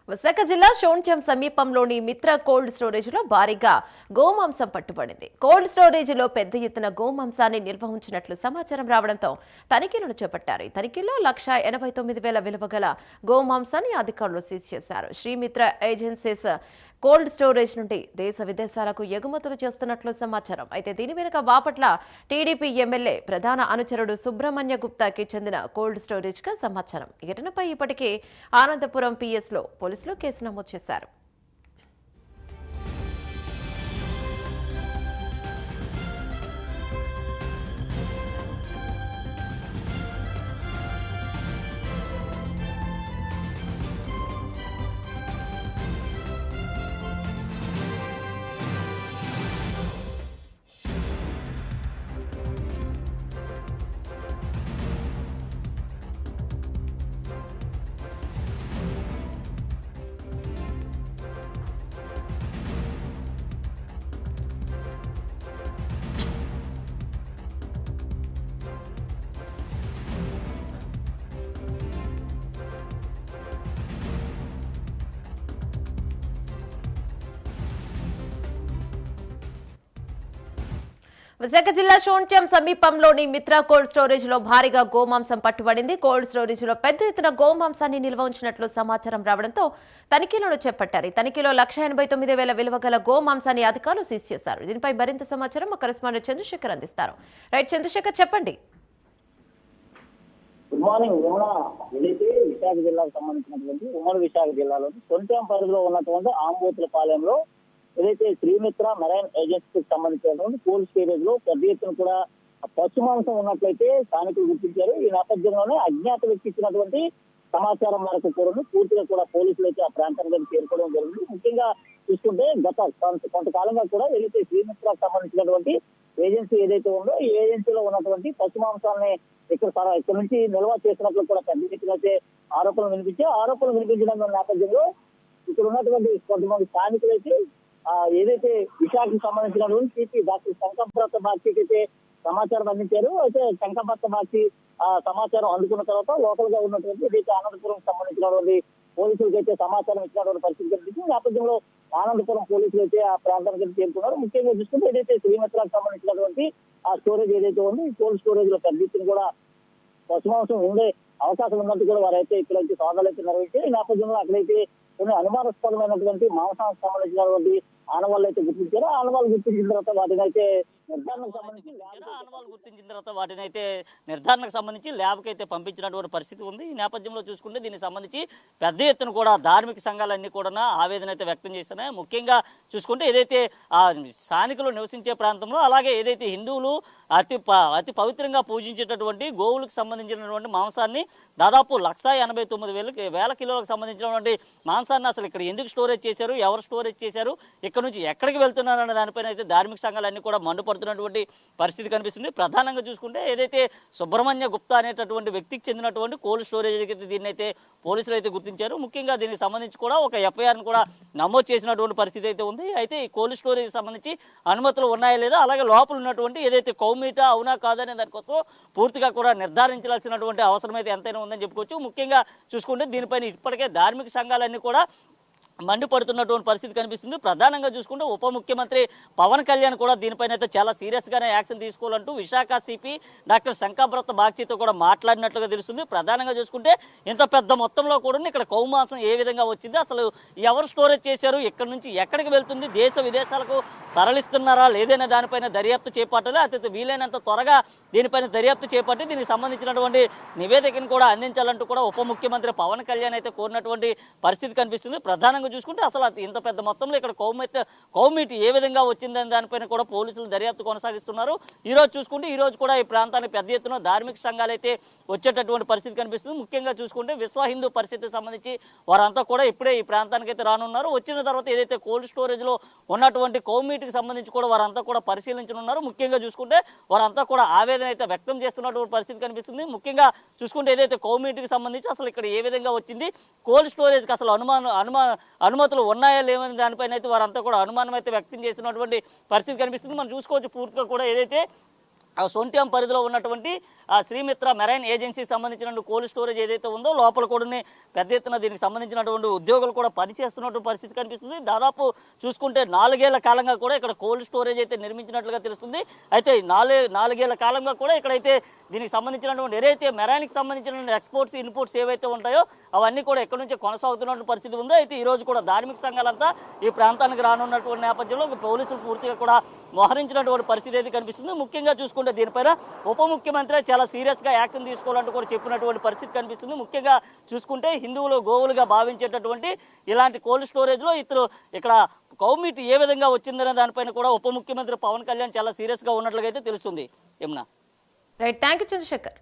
విశాఖ జిల్లా శోణ్యం సమీపంలోని మిత్ర కోల్డ్ స్టోరేజ్ లో భారీగా గోమాంసం పట్టుబడింది. కోల్డ్ స్టోరేజ్ లో పెద్ద ఎత్తున గోమాంసాన్ని నిల్వ ఉంచినట్లు సమాచారం రావడంతో తనిఖీలను చేపట్టారు. ఈ తనిఖీలో 1,89,000 విలువ గల గోమాంసాన్ని అధికారులు సీజ్ చేశారు. శ్రీమిత్ర ఏజెన్సీస్ కోల్డ్ స్టోరేజ్ నుండి దేశ విదేశాలకు ఎగుమతులు చేస్తున్నట్లు సమాచారం. అయితే దీని వెనుక బాపట్ల టీడీపీ ఎమ్మెల్యే ప్రధాన అనుచరుడు సుబ్రహ్మణ్య గుప్తాకి చెందిన కోల్డ్ స్టోరేజ్ గా సమాచారం. ఈ ఘటనపై ఇప్పటికే ఆనందపురం పిఎస్ లో పోలీసులు కేసు నమోదు చేశారు. విశాఖ జిల్లా శోణ్యం సమీపంలోని మిత్ర కోల్డ్ స్టోరేజ్ లో భారీగా గోమాంసం పట్టుబడింది. కోల్డ్ స్టోరేజ్ లో పెద్ద ఎత్తున గోమాంసాన్ని నిల్వ ఉంచినట్లు సమాచారం రావడంతో తనిఖీలను చేపట్టారు. ఈ తనిఖీలో 1,89,000 విలువ గల గోమాంసాన్ని అధికారులు సీజ్ చేశారు. దీనిపై మరింత సమాచారం మా కరెస్పాండెంట్ చంద్రశేఖర్ అందిస్తారు. రైట్ చంద్రశేఖర్, చెప్పండి. Good morning. ఏదైతే విశాఖ జిల్లాకు సంబంధించినటువంటి ఉమ్మడి విశాఖ జిల్లాలోని శోణ్యం పరిధిలో ఉన్నటువంటి ఆంబోతులపాలెంలో ఏదైతే శ్రీమిత్ర మెరైన్ ఏజెన్సీకి సంబంధించినటువంటి కోల్డ్ స్టోరేజ్ లో పెద్ద ఎత్తున కూడా పశు మాంసం ఉన్నట్లయితే స్థానికులు గుర్తించారు. ఈ నేపథ్యంలోనే అజ్ఞాత వ్యక్తి ఇచ్చినటువంటి సమాచారం మేరకు కూడా పూర్తిగా కూడా పోలీసులు అయితే ఆ ప్రాంతానికి చేరుకోవడం జరిగింది. ముఖ్యంగా చూసుకుంటే గత కొంతకాలంగా కూడా ఏదైతే శ్రీమిత్రకు సంబంధించినటువంటి ఏజెన్సీ ఏదైతే ఉందో ఈ ఏజెన్సీలో ఉన్నటువంటి పశు మాంసాన్ని ఇక్కడ నుంచి నిల్వ చేసినట్లు కూడా పెద్ద ఎత్తున అయితే ఆరోపణలు వినిపించడం నేపథ్యంలో ఇక్కడ ఉన్నటువంటి కొంతమంది స్థానికులు అయితే ఏదైతే విశాఖకు సంబంధించినటువంటి సిపి డాక్టర్ శంకరప్రత బాక్షికి అయితే సమాచారం అందించారు. అయితే శంకరప్రత బాక్షి సమాచారం అందుకున్న తర్వాత లోకల్ గా ఉన్నటువంటి ఏదైతే ఆనందపురం సంబంధించినటువంటి పోలీసులకు అయితే సమాచారం ఇచ్చినటువంటి పరిస్థితి కనిపిస్తుంది. ఈ నేపథ్యంలో ఆనందపురం పోలీసులు అయితే ఆ ప్రాంతానికి చేరుకున్నారు. ముఖ్యంగా చూసుకుంటే ఏదైతే శ్రీమిత్రకు సంబంధించినటువంటి ఆ స్టోరేజ్ ఏదైతే ఉంది ఈ కోల్డ్ స్టోరేజ్ లో పెద్ద ఎత్తున కూడా పశుమాంసం ఉండే అవకాశం ఉన్నట్టు కూడా వారైతే ఇక్కడైతే సోదాలు అయితే నిర్వహించారు. ఈ నేపథ్యంలో అక్కడైతే కొన్ని అనుమానాస్పదమైనటువంటి మాంసానికి సంబంధించినటువంటి ఆనవాళ్ళు అయితే గుర్తించారు. ఆనవాళ్ళు గుర్తించిన తర్వాత నిర్ధారణకు సంబంధించి ల్యాబ్కి అయితే పంపించినటువంటి పరిస్థితి ఉంది. ఈ నేపథ్యంలో చూసుకుంటే దీనికి సంబంధించి పెద్ద ఎత్తున కూడా ధార్మిక సంఘాలన్నీ కూడా ఆవేదన అయితే వ్యక్తం చేస్తున్నాయి. ముఖ్యంగా చూసుకుంటే ఏదైతే స్థానికులు నివసించే ప్రాంతంలో అలాగే ఏదైతే హిందువులు అతి పవిత్రంగా పూజించేటటువంటి గోవులకు సంబంధించినటువంటి మాంసాన్ని దాదాపు 1,89,000 కిలోలకు సంబంధించినటువంటి మాంసాన్ని అసలు ఇక్కడ ఎందుకు స్టోరేజ్ చేశారు, ఎవరు స్టోరేజ్ చేశారు, ఇక్కడ నుంచి ఎక్కడికి వెళ్తున్నారు అనే దానిపైన అయితే ధార్మిక సంఘాలన్నీ కూడా మండిపడుతున్నటువంటి పరిస్థితి కనిపిస్తుంది. ప్రధానంగా చూసుకుంటే ఏదైతే సుబ్రహ్మణ్య గుప్తా అనేటటువంటి వ్యక్తికి చెందినటువంటి కోల్డ్ స్టోరేజ్ అయితే దీన్ని అయితే పోలీసులు అయితే గుర్తించారు. ముఖ్యంగా దీనికి సంబంధించి కూడా ఒక ఎఫ్ఐఆర్ను కూడా నమోదు చేసినటువంటి పరిస్థితి అయితే ఉంది. అయితే ఈ కోల్డ్ స్టోరేజ్ సంబంధించి అనుమతులు ఉన్నాయా లేదా, అలాగే లోపల ఉన్నటువంటి ఏదైతే కౌమీటా అవునా కాదనే దానికోసం పూర్తిగా కూడా నిర్ధారించాల్సినటువంటి అవసరం అయితే ఎంతైనా ఉందని చెప్పుకోవచ్చు. ముఖ్యంగా చూసుకుంటే దీనిపైన ఇప్పటికే ధార్మిక సంఘాలన్నీ కూడా మండిపడుతున్నటువంటి పరిస్థితి కనిపిస్తుంది. ప్రధానంగా చూసుకుంటే ఉప ముఖ్యమంత్రి పవన్ కళ్యాణ్ కూడా దీనిపైన అయితే చాలా సీరియస్గానే యాక్షన్ తీసుకోవాలంటూ విశాఖ సిపి డాక్టర్ శంకరప్రత బాక్షితో కూడా మాట్లాడినట్లుగా తెలుస్తుంది. ప్రధానంగా చూసుకుంటే ఇంత పెద్ద మొత్తంలో కూడా ఇక్కడ కౌమాంసం ఏ విధంగా వచ్చింది, అసలు ఎవరు స్టోరేజ్ చేశారు, ఎక్కడి నుంచి ఎక్కడికి వెళ్తుంది, దేశ విదేశాలకు తరలిస్తున్నారా లేదనే దానిపైన దర్యాప్తు చేపట్టాలి. అతి వీలైనంత త్వరగా దీనిపైన దర్యాప్తు చేపట్టి దీనికి సంబంధించినటువంటి నివేదికను కూడా అందించాలంటూ కూడా ఉప ముఖ్యమంత్రి పవన్ కళ్యాణ్ అయితే కోరినటువంటి పరిస్థితి కనిపిస్తుంది. ప్రధానంగా చూసుకుంటే అసలు ఇంత పెద్ద మొత్తంలో ఇక్కడ కౌమీటి ఏ విధంగా వచ్చిందని దానిపైన కూడా పోలీసులు దర్యాప్తు కొనసాగిస్తున్నారు. ఈ రోజు చూసుకుంటే ఈ రోజు కూడా ఈ ప్రాంతానికి పెద్ద ఎత్తున ధార్మిక సంఘాలు అయితే వచ్చేటటువంటి పరిస్థితి కనిపిస్తుంది. ముఖ్యంగా చూసుకుంటే విశ్వ హిందూ పరిస్థితికి సంబంధించి వారంతా కూడా ఇప్పుడే ఈ ప్రాంతానికి అయితే రానున్నారు. వచ్చిన తర్వాత ఏదైతే కోల్డ్ స్టోరేజ్ లో ఉన్నటువంటి కౌమీటికి సంబంధించి కూడా వారంతా కూడా పరిశీలించనున్నారు. ముఖ్యంగా చూసుకుంటే వారంతా కూడా ఆవేదన అయితే వ్యక్తం చేస్తున్నటువంటి పరిస్థితి కనిపిస్తుంది. ముఖ్యంగా చూసుకుంటే ఏదైతే కౌమీటికి సంబంధించి అసలు ఇక్కడ ఏ విధంగా వచ్చింది, కోల్డ్ స్టోరేజ్కి అసలు అనుమతులు ఉన్నాయా లేవని దానిపైన అయితే వారంతా కూడా అనుమానం అయితే వ్యక్తం చేసినటువంటి పరిస్థితి కనిపిస్తుంది. మనం చూసుకోవచ్చు పూర్తిగా కూడా ఏదైతే శోణ్యం పరిధిలో ఉన్నటువంటి శ్రీమిత్ర మెరైన్ ఏజెన్సీ సంబంధించిన కోల్డ్ స్టోరేజ్ ఏదైతే ఉందో లోపల కూడా పెద్ద ఎత్తున దీనికి సంబంధించినటువంటి ఉద్యోగులు కూడా పనిచేస్తున్నటువంటి పరిస్థితి కనిపిస్తుంది. దాదాపు చూసుకుంటే 4 ఏళ్ల కాలంగా కూడా ఇక్కడ కోల్డ్ స్టోరేజ్ అయితే నిర్మించినట్లుగా తెలుస్తుంది. అయితే 4 ఏళ్ల కాలంగా కూడా ఇక్కడైతే దీనికి సంబంధించినటువంటి ఏదైతే మెరైన్కి సంబంధించిన ఎక్స్పోర్ట్స్ ఇన్పుట్స్ ఏవైతే ఉంటాయో అవన్నీ కూడా ఎక్కడి నుంచే కొనసాగుతున్నటువంటి పరిస్థితి ఉంది. అయితే ఈ రోజు కూడా ధార్మిక సంఘాలంతా ఈ ప్రాంతానికి రానున్నటువంటి నేపథ్యంలో పోలీసులు పూర్తిగా కూడా మోహరించినటువంటి పరిస్థితి అయితే కనిపిస్తుంది. ముఖ్యంగా చూసుకుంటే దీనిపైన ఉప ముఖ్యమంత్రి చాలా సీరియస్గా యాక్షన్ తీసుకోవాలంటూ కూడా చెప్పినటువంటి పరిస్థితి కనిపిస్తుంది. ముఖ్యంగా చూసుకుంటే హిందువులు గోవులుగా భావించేటటువంటి ఇలాంటి కోల్డ్ స్టోరేజ్లో ఇక్కడ కౌమిట్ ఏ విధంగా వచ్చిందనే దానిపైన కూడా ఉప ముఖ్యమంత్రి పవన్ కళ్యాణ్ చాలా సీరియస్గా ఉన్నట్లుగా అయితే తెలుస్తుంది. Yamuna. Right, thank you Chandrasekhar.